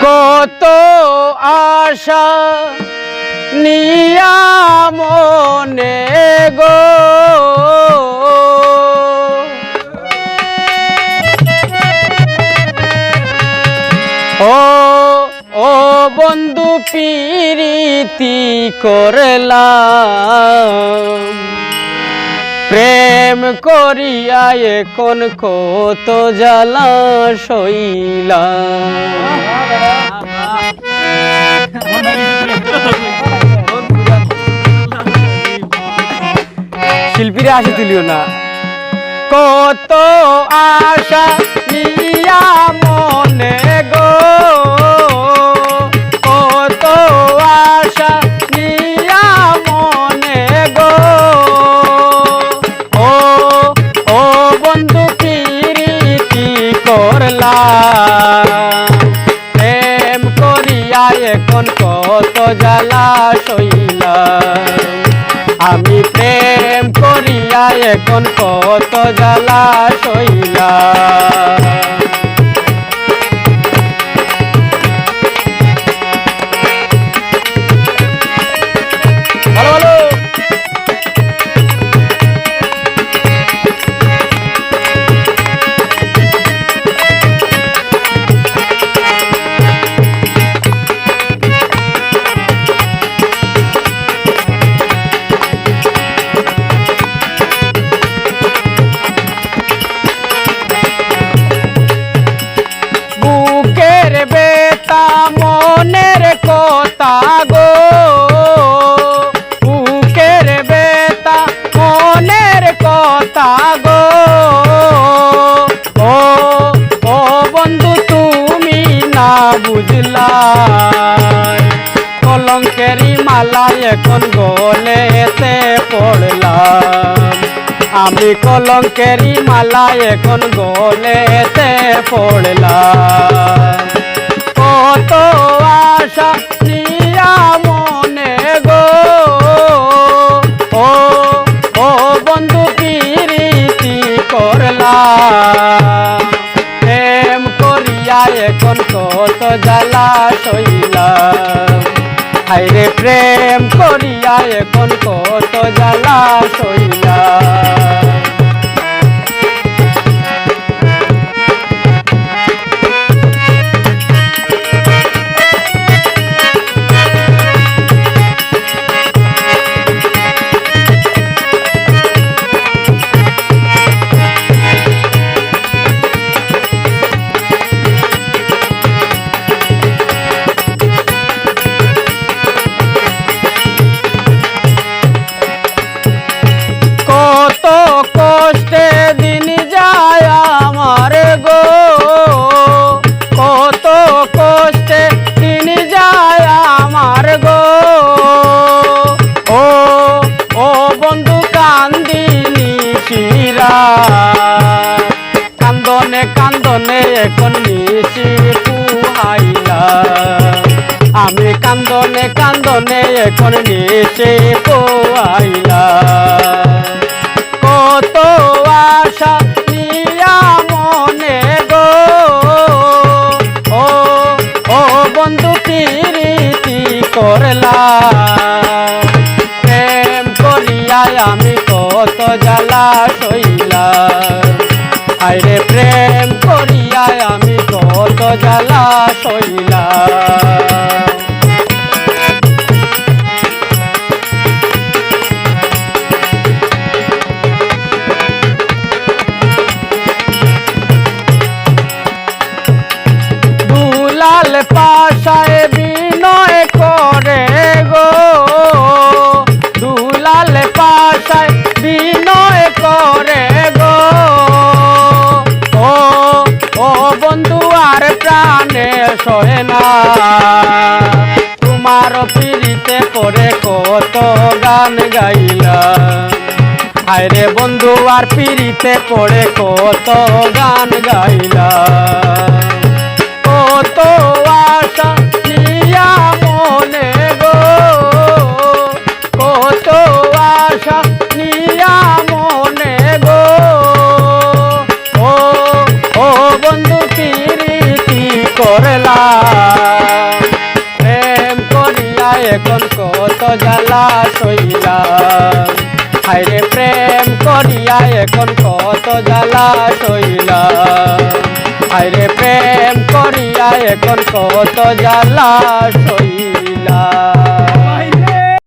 কত আশা নিয়া মনে গো ও বন্ধু প্রীতি করলাম প্রেম করিয়া এখন কত জ্বালা সইলাম। শিল্পীরা আসে তুলিও না। কত আশা নিয়া মনে গো কত আশা নিয়া মনে গো ও বন্ধু প্রীতি করলাম প্রেম করিয়া এখন কত জ্বালা সইলাম। আমি প্রেম করিয়া এখন কত জ্বালা সইলাম। ভালো ভালো বেতা মনের কথা গো বুকের বেতা মনের কথা গো ও বন্ধু তুমি না বুঝলা কলঙ্কেরি মালা এখন গলেতে পড়লাম। আমি কলঙ্কেরি মালা এখন গলেতে পড়লাম। কত আশা নিয়া মনে গো ও বন্ধু প্রীতি করলাম প্রেম করিয়া এখন কত জ্বালা সইলাম। হায়রে প্রেম করিয়া এখন কত জ্বালা সইলাম। কত কষ্টে দিন যায় আমার গো কত কষ্টে দিন যায় আমার গো ও বন্ধু কান্দিনি শিরা কান্দনে কান্দনে এখন নিশি পুহাইলাম। আমি কান্দনে কান্দনে এখন নিশি পুহাইলাম। কত আশা নিয়া মনে গো ও বন্ধু প্রীতি করলাম প্রেম করিয়া আমি কত জ্বালা সইলাম। আরে প্রেম করিয়া আমি কত জ্বালা সইলাম। দুলাল পাশায় বিনয় করে গো দুলাল পাশায় বিনয় করে গো ও বন্ধু আর প্রাণে সহে না তোমার প্রীতিতে পড়ে কত গান গাইলাম। হায়রে বন্ধু আর প্রীতিতে পড়ে কত গান গাইলাম। কত আশা নিয়া মনে গো কত আশা নিয়া মনে গো ও বন্ধু প্রীতি করলা। জ্বালা সইলাম হায়রে প্রেম করিয়া এখন কত জ্বালা সইলাম হায়রে প্রেম করিয়া এখন কত জ্বালা সইলাম